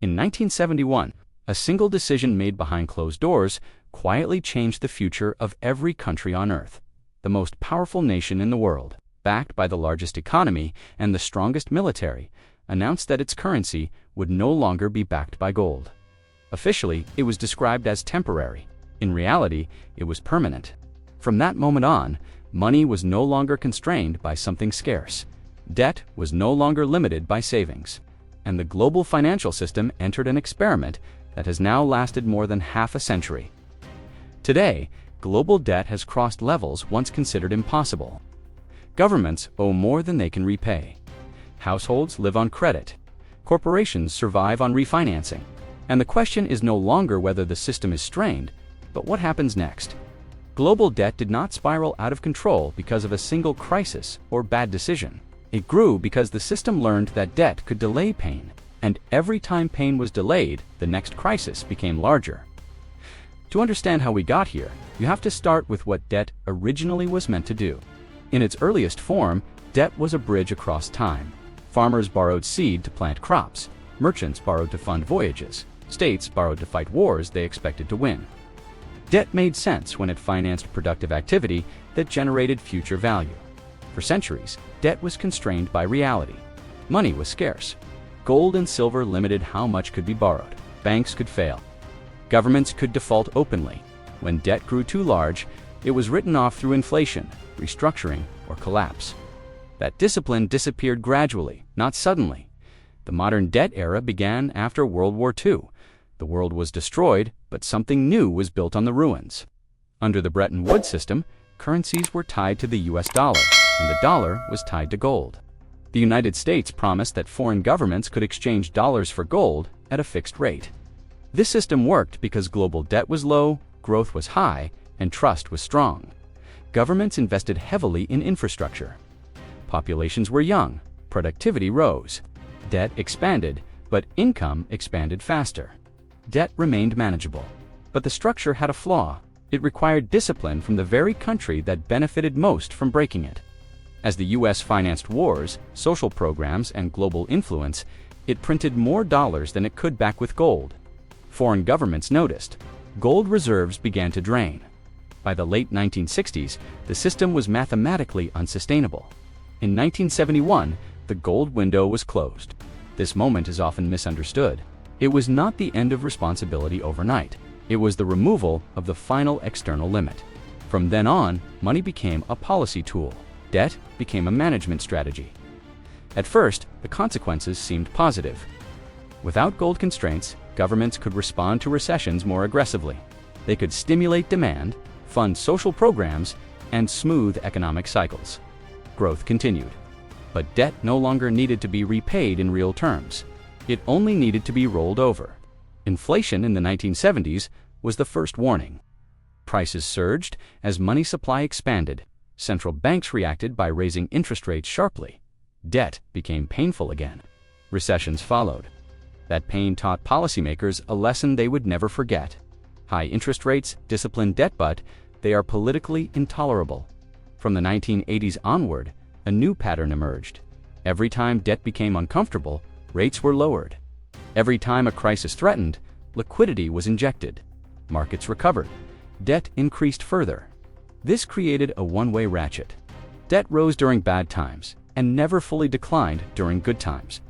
In 1971, a single decision made behind closed doors quietly changed the future of every country on Earth. The most powerful nation in the world, backed by the largest economy and the strongest military, announced that its currency would no longer be backed by gold. Officially, it was described as temporary. In reality, it was permanent. From that moment on, money was no longer constrained by something scarce. Debt was no longer limited by savings. And the global financial system entered an experiment that has now lasted more than half a century. Today, global debt has crossed levels once considered impossible. Governments owe more than they can repay. Households live on credit. Corporations survive on refinancing. And the question is no longer whether the system is strained, but what happens next. Global debt did not spiral out of control because of a single crisis or bad decision. It grew because the system learned that debt could delay pain, and every time pain was delayed, the next crisis became larger. To understand how we got here, you have to start with what debt originally was meant to do. In its earliest form, debt was a bridge across time. Farmers borrowed seed to plant crops. Merchants borrowed to fund voyages. States borrowed to fight wars they expected to win. Debt made sense when it financed productive activity that generated future value. For centuries, debt was constrained by reality. Money was scarce. Gold and silver limited how much could be borrowed. Banks could fail. Governments could default openly. When debt grew too large, it was written off through inflation, restructuring, or collapse. That discipline disappeared gradually, not suddenly. The modern debt era began after World War II. The world was destroyed, but something new was built on the ruins. Under the Bretton Woods system, currencies were tied to the US dollar, and the dollar was tied to gold. The United States promised that foreign governments could exchange dollars for gold at a fixed rate. This system worked because global debt was low, growth was high, and trust was strong. Governments invested heavily in infrastructure. Populations were young, productivity rose. Debt expanded, but income expanded faster. Debt remained manageable. But the structure had a flaw. It required discipline from the very country that benefited most from breaking it. As the US financed wars, social programs, and global influence, it printed more dollars than it could back with gold. Foreign governments noticed. Gold reserves began to drain. By the late 1960s, the system was mathematically unsustainable. In 1971, the gold window was closed. This moment is often misunderstood. It was not the end of responsibility overnight. It was the removal of the final external limit. From then on, money became a policy tool. Debt became a management strategy. At first, the consequences seemed positive. Without gold constraints, governments could respond to recessions more aggressively. They could stimulate demand, fund social programs, and smooth economic cycles. Growth continued. But debt no longer needed to be repaid in real terms. It only needed to be rolled over. Inflation in the 1970s was the first warning. Prices surged as money supply expanded. Central banks reacted by raising interest rates sharply. Debt became painful again. Recessions followed. That pain taught policymakers a lesson they would never forget. High interest rates discipline debt, but they are politically intolerable. From the 1980s onward, a new pattern emerged. Every time debt became uncomfortable, rates were lowered. Every time a crisis threatened, liquidity was injected. Markets recovered. Debt increased further. This created a one-way ratchet. Debt rose during bad times and never fully declined during good times.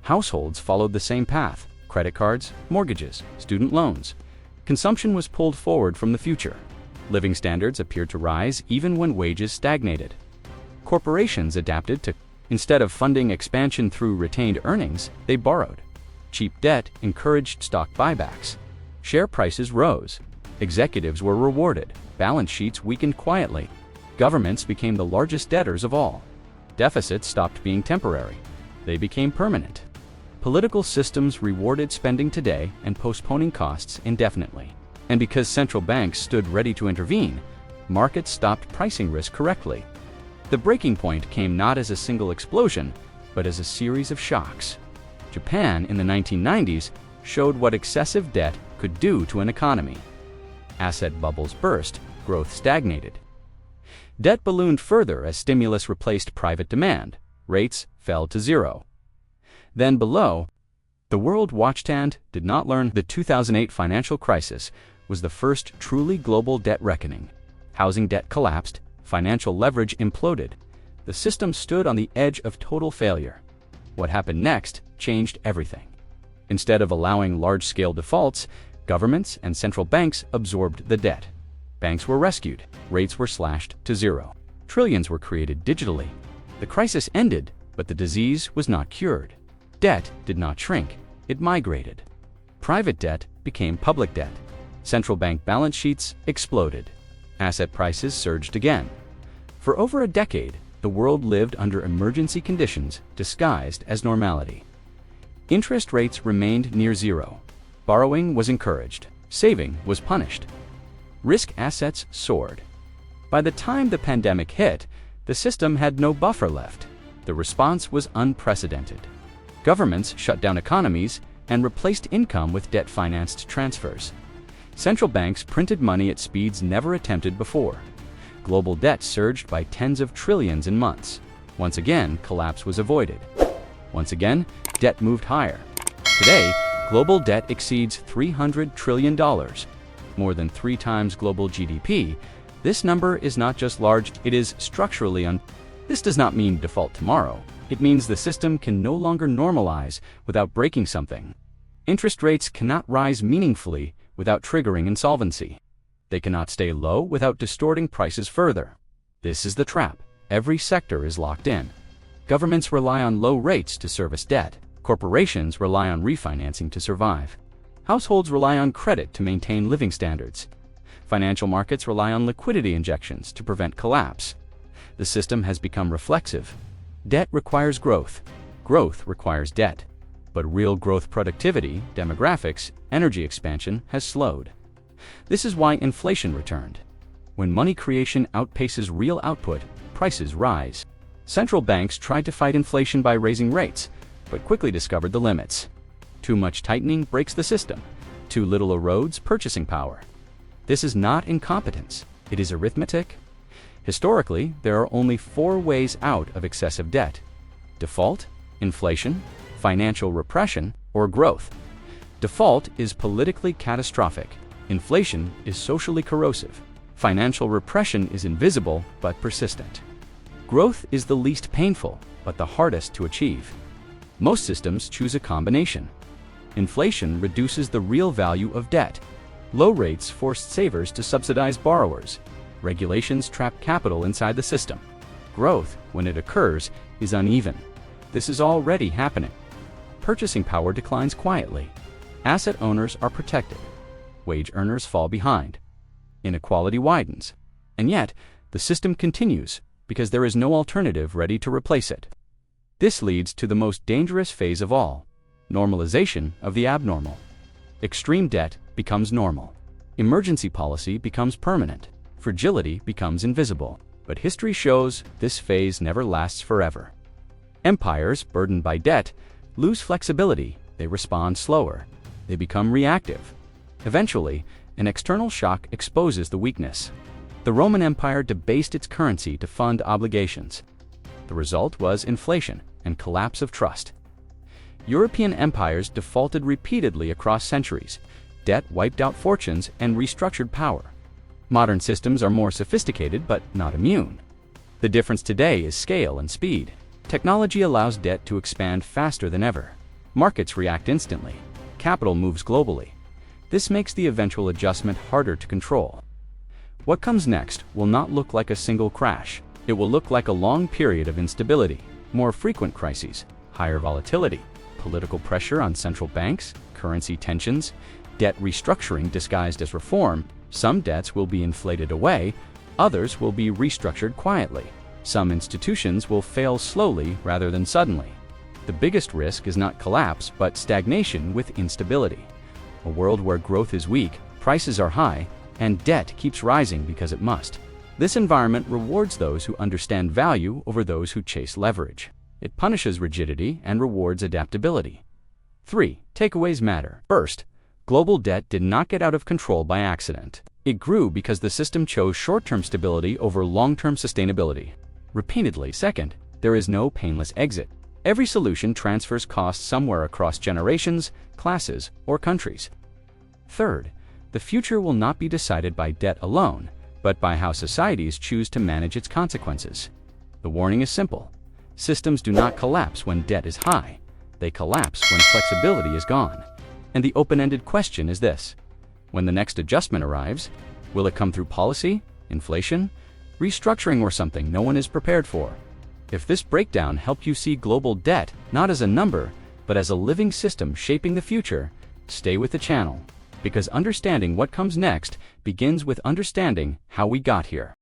Households followed the same path: credit cards, mortgages, student loans. Consumption was pulled forward from the future. Living standards appeared to rise even when wages stagnated. Corporations adapted to, instead of funding expansion through retained earnings, they borrowed. Cheap debt encouraged stock buybacks. Share prices rose. Executives were rewarded. Balance sheets weakened quietly. Governments became the largest debtors of all. Deficits stopped being temporary. They became permanent. Political systems rewarded spending today and postponing costs indefinitely. And because central banks stood ready to intervene, markets stopped pricing risk correctly. The breaking point came not as a single explosion, but as a series of shocks. Japan in the 1990s showed what excessive debt could do to an economy. Asset bubbles burst, growth stagnated. Debt ballooned further as stimulus replaced private demand. Rates fell to zero. Then below, The world watched and did not learn. The 2008 financial crisis was the first truly global debt reckoning. Housing debt collapsed, financial leverage imploded. The system stood on the edge of total failure. What happened next changed everything. Instead of allowing large-scale defaults, governments and central banks absorbed the debt. Banks were rescued, rates were slashed to zero. Trillions were created digitally. The crisis ended, but the disease was not cured. Debt did not shrink, it migrated. Private debt became public debt. Central bank balance sheets exploded. Asset prices surged again. For over a decade, the world lived under emergency conditions disguised as normality. Interest rates remained near zero. Borrowing was encouraged. Saving was punished. Risk assets soared. By the time the pandemic hit, the system had no buffer left. The response was unprecedented. Governments shut down economies and replaced income with debt-financed transfers. Central banks printed money at speeds never attempted before. Global debt surged by tens of trillions in months. Once again, collapse was avoided. Once again, debt moved higher. Today, global debt exceeds $300 trillion, more than 3 times global GDP. This number is not just large, it is structurally This does not mean default tomorrow. It means the system can no longer normalize without breaking something. Interest rates cannot rise meaningfully without triggering insolvency. They cannot stay low without distorting prices further. This is the trap. Every sector is locked in. Governments rely on low rates to service debt. Corporations rely on refinancing to survive. Households rely on credit to maintain living standards. Financial markets rely on liquidity injections to prevent collapse. The system has become reflexive. Debt requires growth. Growth requires debt. But real growth, productivity, demographics, energy expansion has slowed. This is why inflation returned. When money creation outpaces real output, prices rise. Central banks tried to fight inflation by raising rates, but quickly discovered the limits. Too much tightening breaks the system. Too little erodes purchasing power. This is not incompetence, it is arithmetic. Historically, there are only 4 ways out of excessive debt: default, inflation, financial repression, or growth. Default is politically catastrophic. Inflation is socially corrosive. Financial repression is invisible but persistent. Growth is the least painful, but the hardest to achieve. Most systems choose a combination. Inflation reduces the real value of debt. Low rates forced savers to subsidize borrowers. Regulations trap capital inside the system. Growth, when it occurs, is uneven. This is already happening. Purchasing power declines quietly. Asset owners are protected. Wage earners fall behind. Inequality widens. And yet, the system continues because there is no alternative ready to replace it. This leads to the most dangerous phase of all: normalization of the abnormal. Extreme debt becomes normal. Emergency policy becomes permanent. Fragility becomes invisible. But history shows this phase never lasts forever. Empires burdened by debt lose flexibility. They respond slower. They become reactive. Eventually, an external shock exposes the weakness. The Roman Empire debased its currency to fund obligations. The result was inflation and collapse of trust. European empires defaulted repeatedly across centuries. Debt wiped out fortunes and restructured power. Modern systems are more sophisticated but not immune. The difference today is scale and speed. Technology allows debt to expand faster than ever. Markets react instantly. Capital moves globally. This makes the eventual adjustment harder to control. What comes next will not look like a single crash. It will look like a long period of instability, more frequent crises, higher volatility, political pressure on central banks, currency tensions, debt restructuring disguised as reform. Some debts will be inflated away, others will be restructured quietly. Some institutions will fail slowly rather than suddenly. The biggest risk is not collapse, but stagnation with instability. A world where growth is weak, prices are high, and debt keeps rising because it must. This environment rewards those who understand value over those who chase leverage. It punishes rigidity and rewards adaptability. 3 takeaways matter. First, global debt did not get out of control by accident. It grew because the system chose short-term stability over long-term sustainability. Repeatedly. Second, there is no painless exit. Every solution transfers costs somewhere across generations, classes, or countries. Third, the future will not be decided by debt alone, but by how societies choose to manage its consequences. The warning is simple. Systems do not collapse when debt is high. They collapse when flexibility is gone. And the open-ended question is this: when the next adjustment arrives, will it come through policy, inflation, restructuring, or something no one is prepared for? If this breakdown helped you see global debt not as a number, but as a living system shaping the future, stay with the channel, because understanding what comes next begins with understanding how we got here.